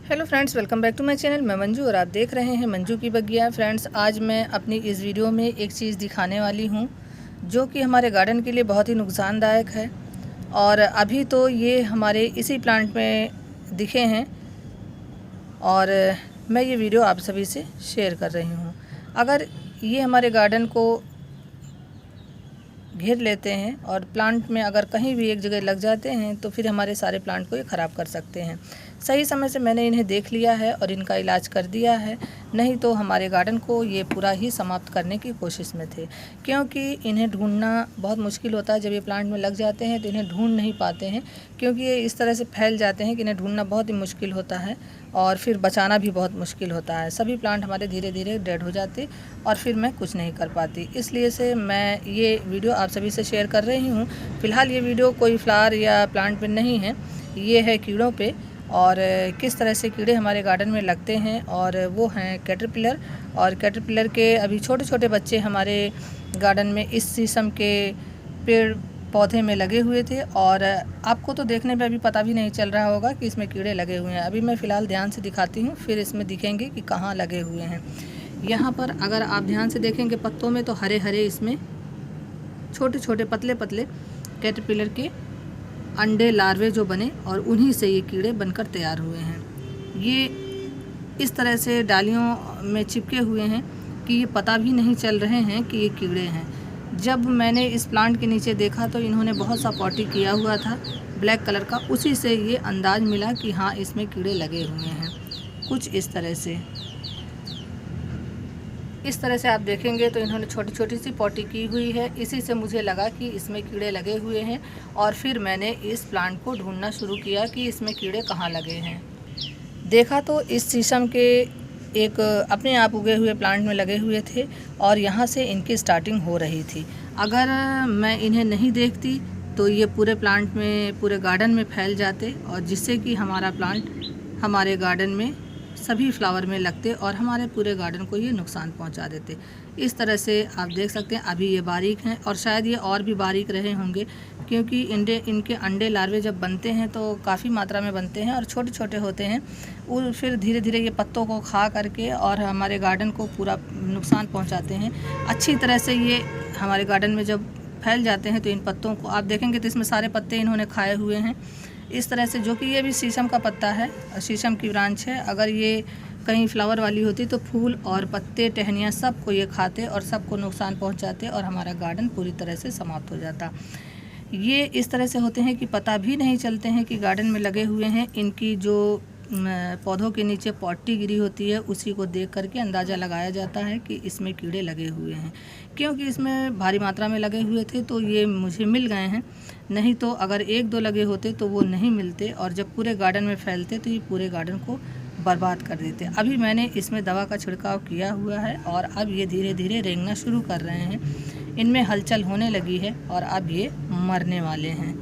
Hello friends, welcome back to my channel. मैं मंजू और आप देख रहे हैं मंजू की बगिया। फ्रेंड्स, आज मैं अपनी इस वीडियो में एक चीज़ दिखाने वाली हूं जो कि हमारे गार्डन के लिए बहुत ही नुकसानदायक है। और अभी तो ये हमारे इसी प्लांट में दिखे हैं और मैं ये वीडियो आप सभी से शेयर कर रही हूँ। अगर ये हमारे गार्डन को घेर लेते हैं और प्लांट में अगर कहीं भी एक जगह लग जाते हैं तो फिर हमारे सारे प्लांट को ये ख़राब कर सकते हैं। सही समय से मैंने इन्हें देख लिया है और इनका इलाज कर दिया है, नहीं तो हमारे गार्डन को ये पूरा ही समाप्त करने की कोशिश में थे। क्योंकि इन्हें ढूंढना बहुत मुश्किल होता है। जब ये प्लांट में लग जाते हैं तो इन्हें ढूंढ नहीं पाते हैं, क्योंकि ये इस तरह से फैल जाते हैं कि इन्हें ढूंढना बहुत ही मुश्किल होता है और फिर बचाना भी बहुत मुश्किल होता है। सभी प्लांट हमारे धीरे धीरे डेड हो जाते और फिर मैं कुछ नहीं कर पाती। इसलिए से मैं ये वीडियो आप सभी से शेयर कर रही हूँ। फ़िलहाल ये वीडियो कोई फ्लावर या प्लांट पे नहीं है, ये है कीड़ों पे और किस तरह से कीड़े हमारे गार्डन में लगते हैं। और वो हैं कैटरपिलर। और कैटरपिलर के अभी छोटे छोटे बच्चे हमारे गार्डन में इस शीशम के पेड़ पौधे में लगे हुए थे और आपको तो देखने पे अभी पता भी नहीं चल रहा होगा कि इसमें कीड़े लगे हुए हैं। अभी मैं फ़िलहाल ध्यान से दिखाती हूँ, फिर इसमें दिखेंगे कि कहाँ लगे हुए हैं। यहाँ पर अगर आप ध्यान से देखेंगे पत्तों में तो हरे हरे इसमें छोटे छोटे पतले पतले कैटरपिलर के अंडे लार्वे जो बने और उन्हीं से ये कीड़े बनकर तैयार हुए हैं। ये इस तरह से डालियों में चिपके हुए हैं कि ये पता भी नहीं चल रहे हैं कि ये कीड़े हैं। जब मैंने इस प्लांट के नीचे देखा तो इन्होंने बहुत सा पॉटी किया हुआ था ब्लैक कलर का, उसी से ये अंदाज़ मिला कि हाँ इसमें कीड़े लगे हुए हैं। कुछ इस तरह से आप देखेंगे तो इन्होंने छोटी छोटी सी पॉटी की हुई है। इसी से मुझे लगा कि इसमें कीड़े लगे हुए हैं और फिर मैंने इस प्लांट को ढूंढना शुरू किया कि इसमें कीड़े कहाँ लगे हैं। देखा तो इस शीशम के एक अपने आप उगे हुए प्लांट में लगे हुए थे और यहाँ से इनकी स्टार्टिंग हो रही थी। अगर मैं इन्हें नहीं देखती तो ये पूरे प्लांट में, पूरे गार्डन में फैल जाते और जिससे कि हमारा प्लांट हमारे गार्डन में सभी फ्लावर में लगते और हमारे पूरे गार्डन को ये नुकसान पहुंचा देते। इस तरह से आप देख सकते हैं अभी ये बारीक हैं और शायद ये और भी बारीक रहे होंगे, क्योंकि इनके अंडे लार्वे जब बनते हैं तो काफ़ी मात्रा में बनते हैं और छोटे छोटे होते हैं। और फिर धीरे धीरे ये पत्तों को खा करके और हमारे गार्डन को पूरा नुकसान पहुँचाते हैं। अच्छी तरह से ये हमारे गार्डन में जब फैल जाते हैं तो इन पत्तों को आप देखेंगे तो इसमें सारे पत्ते इन्होंने खाए हुए हैं इस तरह से, जो कि ये भी शीशम का पत्ता है, शीशम की ब्रांच है। अगर ये कहीं फ्लावर वाली होती तो फूल और पत्ते, टहनियाँ सबको ये खाते और सबको नुकसान पहुंचाते और हमारा गार्डन पूरी तरह से समाप्त हो जाता। ये इस तरह से होते हैं कि पता भी नहीं चलते हैं कि गार्डन में लगे हुए हैं। इनकी जो पौधों के नीचे पॉटी गिरी होती है उसी को देख करके अंदाज़ा लगाया जाता है कि इसमें कीड़े लगे हुए हैं। क्योंकि इसमें भारी मात्रा में लगे हुए थे तो ये मुझे मिल गए हैं, नहीं तो अगर एक दो लगे होते तो वो नहीं मिलते और जब पूरे गार्डन में फैलते तो ये पूरे गार्डन को बर्बाद कर देते। अभी मैंने इसमें दवा का छिड़काव किया हुआ है और अब ये धीरे धीरे रेंगना शुरू कर रहे हैं। इनमें हलचल होने लगी है और अब ये मरने वाले हैं।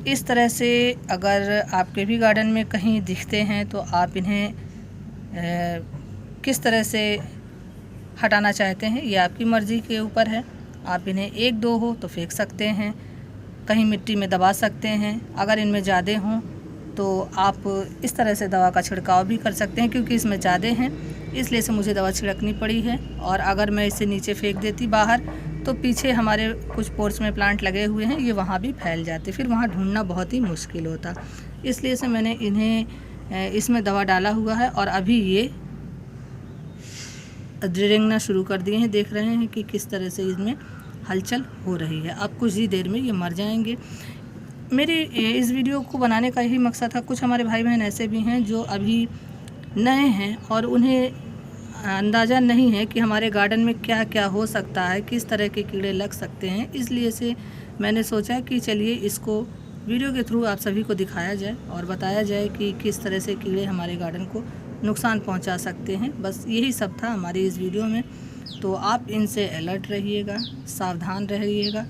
इस तरह से अगर आपके भी गार्डन में कहीं दिखते हैं तो आप इन्हें किस तरह से हटाना चाहते हैं ये आपकी मर्ज़ी के ऊपर है। आप इन्हें एक दो हो तो फेंक सकते हैं, कहीं मिट्टी में दबा सकते हैं। अगर इनमें ज़्यादा हों तो आप इस तरह से दवा का छिड़काव भी कर सकते हैं। क्योंकि इसमें ज़्यादा हैं इसलिए से मुझे दवा छिड़कनी पड़ी है। और अगर मैं इसे नीचे फेंक देती बाहर तो पीछे हमारे कुछ पोर्च में प्लांट लगे हुए हैं, ये वहाँ भी फैल जाते, फिर वहाँ ढूंढना बहुत ही मुश्किल होता। इसलिए से मैंने इन्हें इसमें दवा डाला हुआ है और अभी ये रेंगना शुरू कर दिए हैं। देख रहे हैं कि किस तरह से इसमें हलचल हो रही है। अब कुछ ही देर में ये मर जाएंगे। मेरे इस वीडियो को बनाने का यही मकसद था। कुछ हमारे भाई बहन ऐसे भी हैं जो अभी नए हैं और उन्हें अंदाज़ा नहीं है कि हमारे गार्डन में क्या क्या हो सकता है, किस तरह के कीड़े लग सकते हैं। इसलिए से मैंने सोचा कि चलिए इसको वीडियो के थ्रू आप सभी को दिखाया जाए और बताया जाए कि किस तरह से कीड़े हमारे गार्डन को नुकसान पहुंचा सकते हैं। बस यही सब था हमारी इस वीडियो में। तो आप इनसे अलर्ट रहिएगा, सावधान रहिएगा,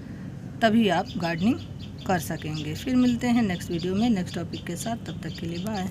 तभी आप गार्डनिंग कर सकेंगे। फिर मिलते हैं नेक्स्ट वीडियो में नेक्स्ट टॉपिक के साथ। तब तक के लिए बाय।